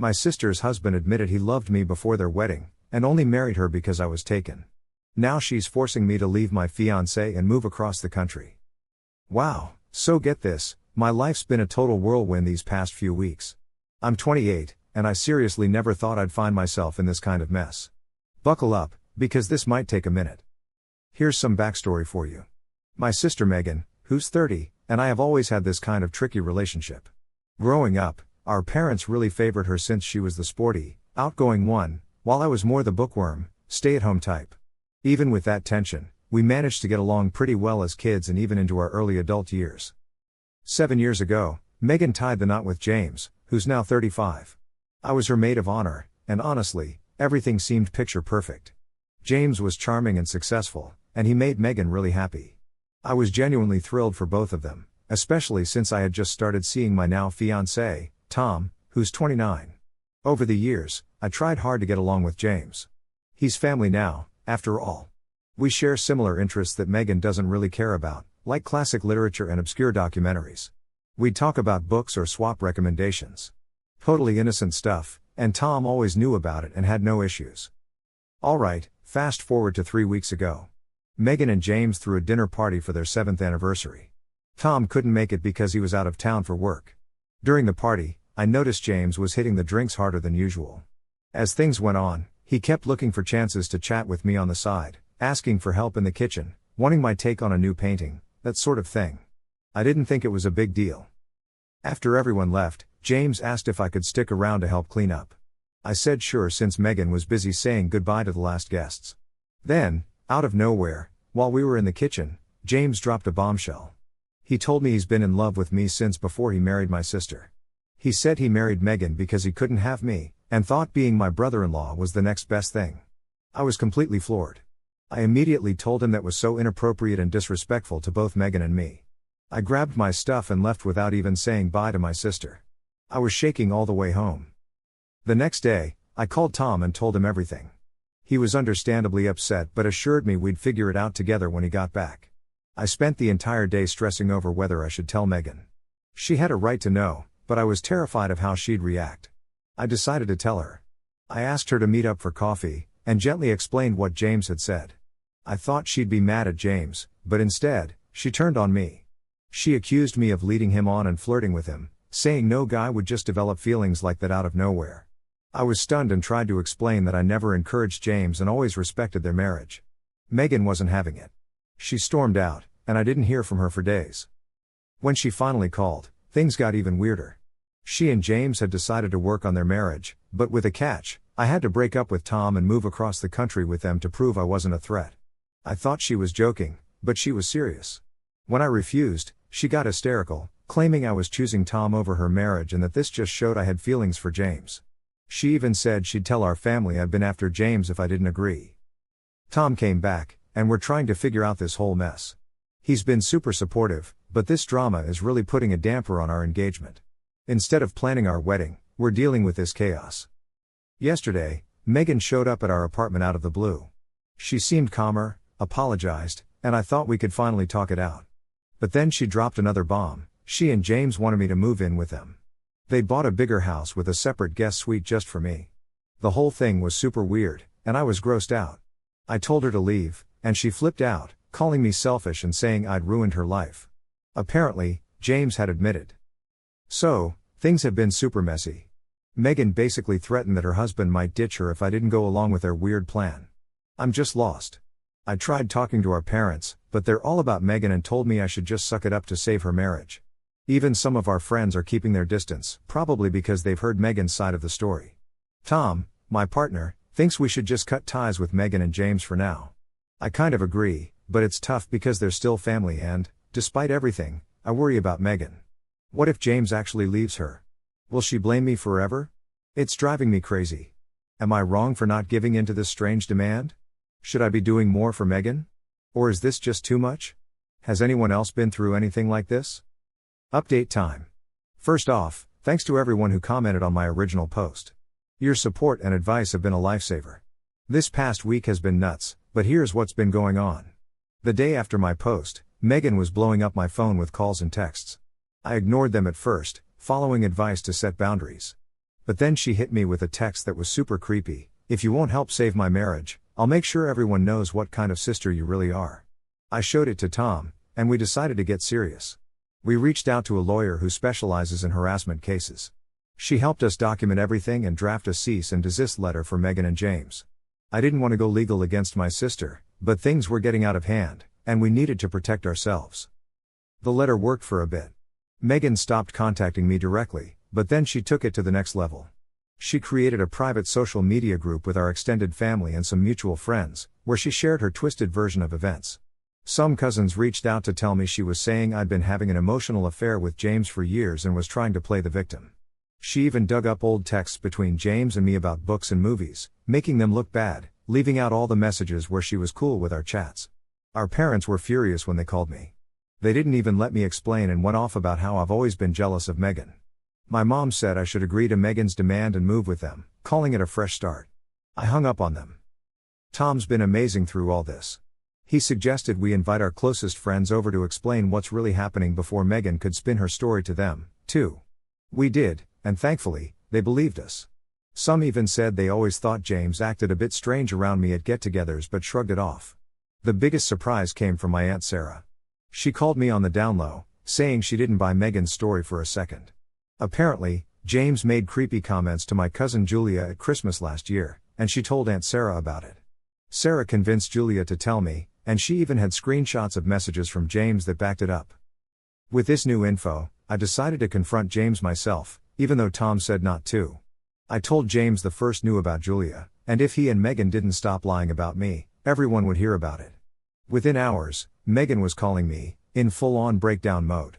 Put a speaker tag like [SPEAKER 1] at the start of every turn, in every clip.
[SPEAKER 1] My sister's husband admitted he loved me before their wedding, and only married her because I was taken. Now she's forcing me to leave my fiancé and move across the country. Wow, so get this, my life's been a total whirlwind these past few weeks. I'm 28, and I seriously never thought I'd find myself in this kind of mess. Buckle up, because this might take a minute. Here's some backstory for you. My sister Megan, who's 30, and I have always had this kind of tricky relationship. Growing up, our parents really favored her since she was the sporty, outgoing one, while I was more the bookworm, stay-at-home type. Even with that tension, we managed to get along pretty well as kids and even into our early adult years. 7 years ago, Megan tied the knot with James, who's now 35. I was her maid of honor, and honestly, everything seemed picture perfect. James was charming and successful, and he made Megan really happy. I was genuinely thrilled for both of them, especially since I had just started seeing my now fiancé, Tom, who's 29. Over the years, I tried hard to get along with James. He's family now, after all. We share similar interests that Megan doesn't really care about, like classic literature and obscure documentaries. We'd talk about books or swap recommendations. Totally innocent stuff, and Tom always knew about it and had no issues. Alright, fast forward to 3 weeks ago. Megan and James threw a dinner party for their 7th anniversary. Tom couldn't make it because he was out of town for work. During the party, I noticed James was hitting the drinks harder than usual. As things went on, he kept looking for chances to chat with me on the side, asking for help in the kitchen, wanting my take on a new painting, that sort of thing. I didn't think it was a big deal. After everyone left, James asked if I could stick around to help clean up. I said sure since Megan was busy saying goodbye to the last guests. Then, out of nowhere, while we were in the kitchen, James dropped a bombshell. He told me he's been in love with me since before he married my sister. He said he married Megan because he couldn't have me, and thought being my brother-in-law was the next best thing. I was completely floored. I immediately told him that was so inappropriate and disrespectful to both Megan and me. I grabbed my stuff and left without even saying bye to my sister. I was shaking all the way home. The next day, I called Tom and told him everything. He was understandably upset but assured me we'd figure it out together when he got back. I spent the entire day stressing over whether I should tell Megan. She had a right to know, but I was terrified of how she'd react. I decided to tell her. I asked her to meet up for coffee, and gently explained what James had said. I thought she'd be mad at James, but instead, she turned on me. She accused me of leading him on and flirting with him, saying no guy would just develop feelings like that out of nowhere. I was stunned and tried to explain that I never encouraged James and always respected their marriage. Megan wasn't having it. She stormed out, and I didn't hear from her for days. When she finally called, things got even weirder. She and James had decided to work on their marriage, but with a catch: I had to break up with Tom and move across the country with them to prove I wasn't a threat. I thought she was joking, but she was serious. When I refused, she got hysterical, claiming I was choosing Tom over her marriage and that this just showed I had feelings for James. She even said she'd tell our family I'd been after James if I didn't agree. Tom came back, and we're trying to figure out this whole mess. He's been super supportive, but this drama is really putting a damper on our engagement. Instead of planning our wedding, we're dealing with this chaos. Yesterday, Megan showed up at our apartment out of the blue. She seemed calmer, apologized, and I thought we could finally talk it out. But then she dropped another bomb. She and James wanted me to move in with them. They bought a bigger house with a separate guest suite just for me. The whole thing was super weird, and I was grossed out. I told her to leave, and she flipped out, calling me selfish and saying I'd ruined her life. Apparently, James had admitted. So, things have been super messy. Megan basically threatened that her husband might ditch her if I didn't go along with their weird plan. I'm just lost. I tried talking to our parents, but they're all about Megan and told me I should just suck it up to save her marriage. Even some of our friends are keeping their distance, probably because they've heard Megan's side of the story. Tom, my partner, thinks we should just cut ties with Megan and James for now. I kind of agree, but it's tough because they're still family and, despite everything, I worry about Megan. What if James actually leaves her? Will she blame me forever? It's driving me crazy. Am I wrong for not giving in to this strange demand? Should I be doing more for Megan? Or is this just too much? Has anyone else been through anything like this? Update time. First off, thanks to everyone who commented on my original post. Your support and advice have been a lifesaver. This past week has been nuts, but here's what's been going on. The day after my post, Megan was blowing up my phone with calls and texts. I ignored them at first, following advice to set boundaries. But then she hit me with a text that was super creepy. "If you won't help save my marriage, I'll make sure everyone knows what kind of sister you really are." I showed it to Tom, and we decided to get serious. We reached out to a lawyer who specializes in harassment cases. She helped us document everything and draft a cease and desist letter for Megan and James. I didn't want to go legal against my sister, but things were getting out of hand, and we needed to protect ourselves. The letter worked for a bit. Megan stopped contacting me directly, but then she took it to the next level. She created a private social media group with our extended family and some mutual friends, where she shared her twisted version of events. Some cousins reached out to tell me she was saying I'd been having an emotional affair with James for years and was trying to play the victim. She even dug up old texts between James and me about books and movies, making them look bad, leaving out all the messages where she was cool with our chats. Our parents were furious when they called me. They didn't even let me explain and went off about how I've always been jealous of Megan. My mom said I should agree to Megan's demand and move with them, calling it a fresh start. I hung up on them. Tom's been amazing through all this. He suggested we invite our closest friends over to explain what's really happening before Megan could spin her story to them, too. We did, and thankfully, they believed us. Some even said they always thought James acted a bit strange around me at get-togethers but shrugged it off. The biggest surprise came from my Aunt Sarah. She called me on the down low, saying she didn't buy Megan's story for a second. Apparently, James made creepy comments to my cousin Julia at Christmas last year, and she told Aunt Sarah about it. Sarah convinced Julia to tell me, and she even had screenshots of messages from James that backed it up. With this new info, I decided to confront James myself, even though Tom said not to. I told James the first knew about Julia, and if he and Megan didn't stop lying about me, everyone would hear about it. Within hours, Megan was calling me, in full-on breakdown mode.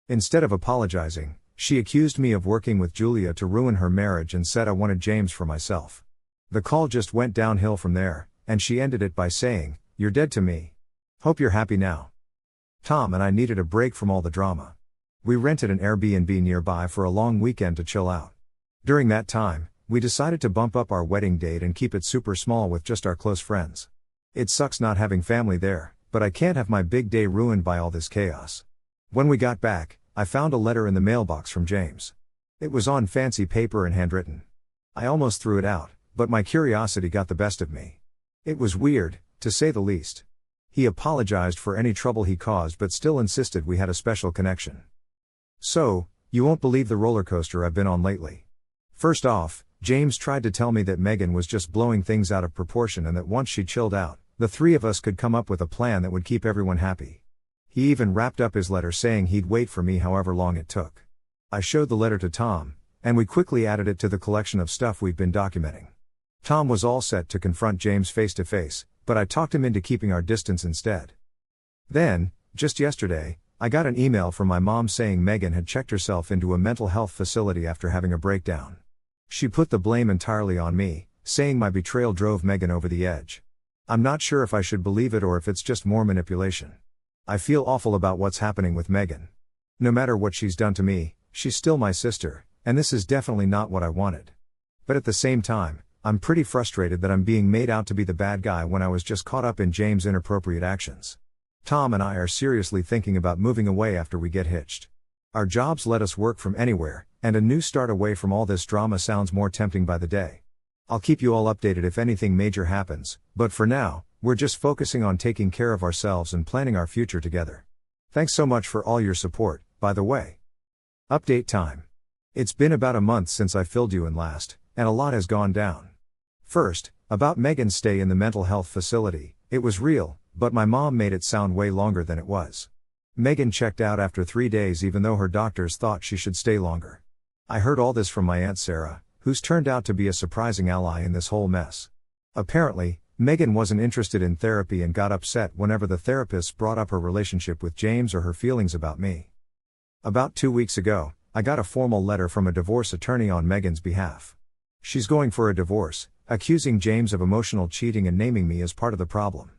[SPEAKER 1] Instead of apologizing, she accused me of working with Julia to ruin her marriage and said I wanted James for myself. The call just went downhill from there, and she ended it by saying, "You're dead to me. Hope you're happy now." Tom and I needed a break from all the drama. We rented an Airbnb nearby for a long weekend to chill out. During that time, we decided to bump up our wedding date and keep it super small with just our close friends. It sucks not having family there, but I can't have my big day ruined by all this chaos. When we got back, I found a letter in the mailbox from James. It was on fancy paper and handwritten. I almost threw it out, but my curiosity got the best of me. It was weird, to say the least. He apologized for any trouble he caused but still insisted we had a special connection. "So, you won't believe the roller coaster I've been on lately. First off, James tried to tell me that Megan was just blowing things out of proportion and that once she chilled out, the three of us could come up with a plan that would keep everyone happy. He even wrapped up his letter saying he'd wait for me however long it took. I showed the letter to Tom, and we quickly added it to the collection of stuff we've been documenting. Tom was all set to confront James face to face, but I talked him into keeping our distance instead. Then, just yesterday, I got an email from my mom saying Megan had checked herself into a mental health facility after having a breakdown. She put the blame entirely on me, saying my betrayal drove Megan over the edge. I'm not sure if I should believe it or if it's just more manipulation. I feel awful about what's happening with Megan. No matter what she's done to me, she's still my sister, and this is definitely not what I wanted. But at the same time, I'm pretty frustrated that I'm being made out to be the bad guy when I was just caught up in James' inappropriate actions. Tom and I are seriously thinking about moving away after we get hitched. Our jobs let us work from anywhere, and a new start away from all this drama sounds more tempting by the day. I'll keep you all updated if anything major happens, but for now, we're just focusing on taking care of ourselves and planning our future together. Thanks so much for all your support, by the way. Update time. It's been about a month since I filled you in last, and a lot has gone down. First, about Megan's stay in the mental health facility, it was real, but my mom made it sound way longer than it was. Megan checked out after 3 days even though her doctors thought she should stay longer. I heard all this from my Aunt Sarah, who's turned out to be a surprising ally in this whole mess. Apparently, Megan wasn't interested in therapy and got upset whenever the therapist brought up her relationship with James or her feelings about me. About 2 weeks ago, I got a formal letter from a divorce attorney on Megan's behalf. She's going for a divorce, accusing James of emotional cheating and naming me as part of the problem.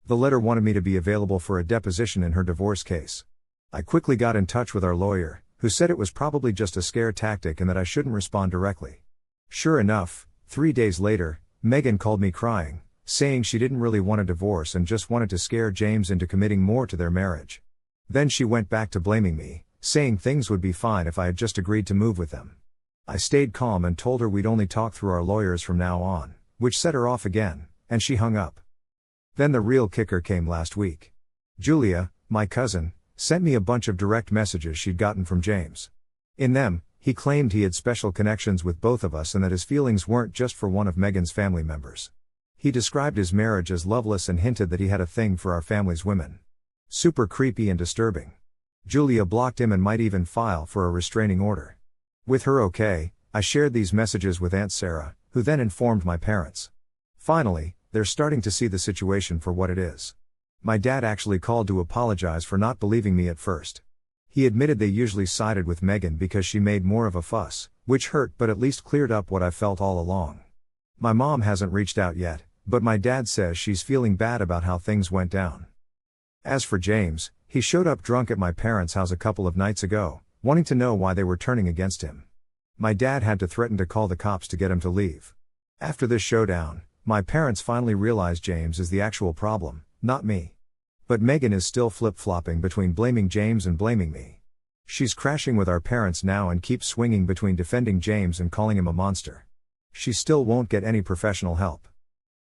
[SPEAKER 1] The letter wanted me to be available for a deposition in her divorce case. I quickly got in touch with our lawyer, who said it was probably just a scare tactic and that I shouldn't respond directly. Sure enough, 3 days later, Megan called me crying, saying she didn't really want a divorce and just wanted to scare James into committing more to their marriage. Then she went back to blaming me, saying things would be fine if I had just agreed to move with them. I stayed calm and told her we'd only talk through our lawyers from now on, which set her off again, and she hung up. Then the real kicker came last week. Julia, my cousin, sent me a bunch of direct messages she'd gotten from James. In them, he claimed he had special connections with both of us and that his feelings weren't just for one of Megan's family members. He described his marriage as loveless and hinted that he had a thing for our family's women. Super creepy and disturbing. Julia blocked him and might even file for a restraining order. With her okay, I shared these messages with Aunt Sarah, who then informed my parents. Finally, they're starting to see the situation for what it is. My dad actually called to apologize for not believing me at first. He admitted they usually sided with Megan because she made more of a fuss, which hurt but at least cleared up what I felt all along. My mom hasn't reached out yet, but my dad says she's feeling bad about how things went down. As for James, he showed up drunk at my parents' house a couple of nights ago, wanting to know why they were turning against him. My dad had to threaten to call the cops to get him to leave. After this showdown, my parents finally realized James is the actual problem, not me. But Megan is still flip-flopping between blaming James and blaming me. She's crashing with our parents now and keeps swinging between defending James and calling him a monster. She still won't get any professional help.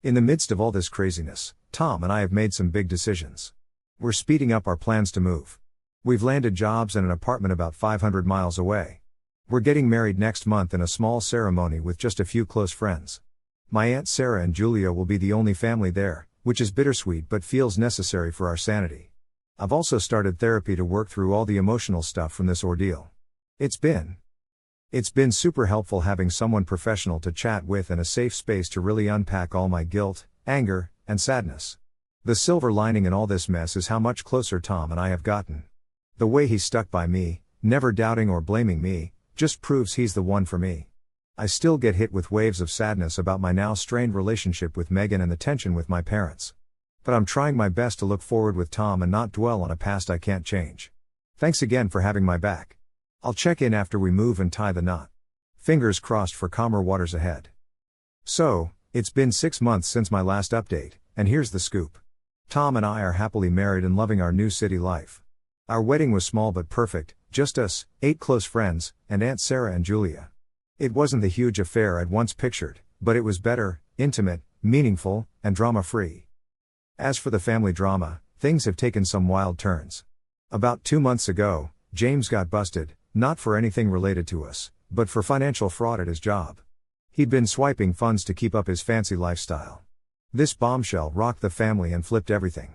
[SPEAKER 1] In the midst of all this craziness, Tom and I have made some big decisions. We're speeding up our plans to move. We've landed jobs and an apartment about 500 miles away. We're getting married next month in a small ceremony with just a few close friends. My Aunt Sarah and Julia will be the only family there, which is bittersweet but feels necessary for our sanity. I've also started therapy to work through all the emotional stuff from this ordeal. It's been super helpful having someone professional to chat with and a safe space to really unpack all my guilt, anger, and sadness. The silver lining in all this mess is how much closer Tom and I have gotten. The way he stuck by me, never doubting or blaming me, just proves he's the one for me. I still get hit with waves of sadness about my now strained relationship with Megan and the tension with my parents. But I'm trying my best to look forward with Tom and not dwell on a past I can't change. Thanks again for having my back. I'll check in after we move and tie the knot. Fingers crossed for calmer waters ahead. So, it's been 6 months since my last update, and here's the scoop. Tom and I are happily married and loving our new city life. Our wedding was small but perfect, just us, 8 close friends, and Aunt Sarah and Julia. It wasn't the huge affair I'd once pictured, but it was better, intimate, meaningful, and drama-free. As for the family drama, things have taken some wild turns. About 2 months ago, James got busted, not for anything related to us, but for financial fraud at his job. He'd been swiping funds to keep up his fancy lifestyle. This bombshell rocked the family and flipped everything.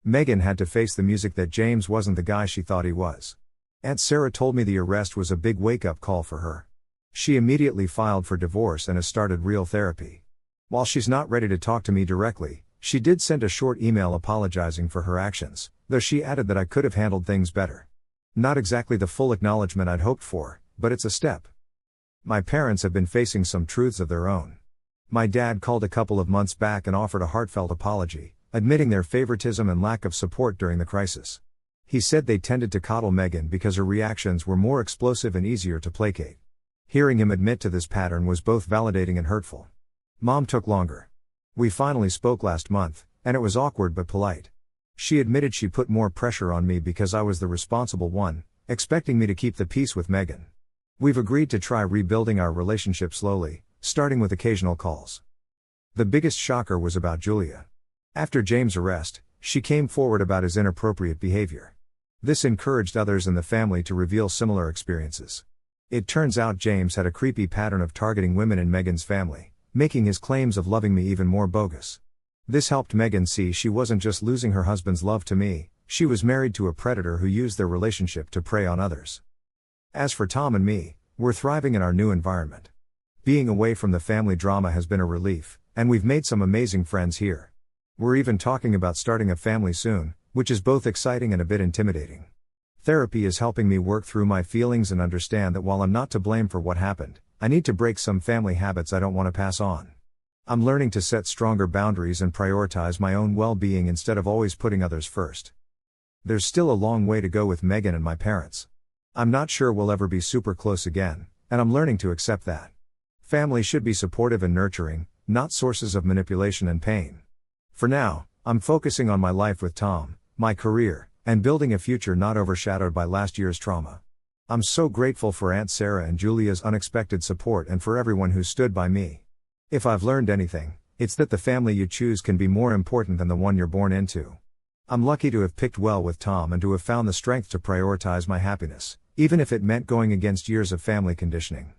[SPEAKER 1] Megan had to face the music that James wasn't the guy she thought he was. Aunt Sarah told me the arrest was a big wake-up call for her. She immediately filed for divorce and has started real therapy. While she's not ready to talk to me directly, she did send a short email apologizing for her actions, though she added that I could have handled things better. Not exactly the full acknowledgement I'd hoped for, but it's a step. My parents have been facing some truths of their own. My dad called a couple of months back and offered a heartfelt apology, admitting their favoritism and lack of support during the crisis. He said they tended to coddle Megan because her reactions were more explosive and easier to placate. Hearing him admit to this pattern was both validating and hurtful. Mom took longer. We finally spoke last month, and it was awkward but polite. She admitted she put more pressure on me because I was the responsible one, expecting me to keep the peace with Megan. We've agreed to try rebuilding our relationship slowly, starting with occasional calls. The biggest shocker was about Julia. After James' arrest, she came forward about his inappropriate behavior. This encouraged others in the family to reveal similar experiences. It turns out James had a creepy pattern of targeting women in Megan's family, making his claims of loving me even more bogus. This helped Megan see she wasn't just losing her husband's love to me, she was married to a predator who used their relationship to prey on others. As for Tom and me, we're thriving in our new environment. Being away from the family drama has been a relief, and we've made some amazing friends here. We're even talking about starting a family soon, which is both exciting and a bit intimidating. Therapy is helping me work through my feelings and understand that while I'm not to blame for what happened, I need to break some family habits I don't want to pass on. I'm learning to set stronger boundaries and prioritize my own well-being instead of always putting others first. There's still a long way to go with Megan and my parents. I'm not sure we'll ever be super close again, and I'm learning to accept that. Family should be supportive and nurturing, not sources of manipulation and pain. For now, I'm focusing on my life with Tom, my career, and building a future not overshadowed by last year's trauma. I'm so grateful for Aunt Sarah and Julia's unexpected support and for everyone who stood by me. If I've learned anything, it's that the family you choose can be more important than the one you're born into. I'm lucky to have picked well with Tom and to have found the strength to prioritize my happiness, even if it meant going against years of family conditioning.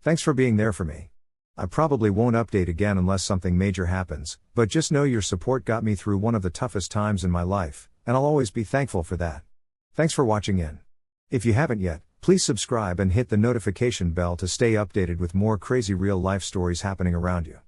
[SPEAKER 1] Thanks for being there for me. I probably won't update again unless something major happens, but just know your support got me through one of the toughest times in my life, and I'll always be thankful for that. Thanks for watching in. If you haven't yet, please subscribe and hit the notification bell to stay updated with more crazy real life stories happening around you.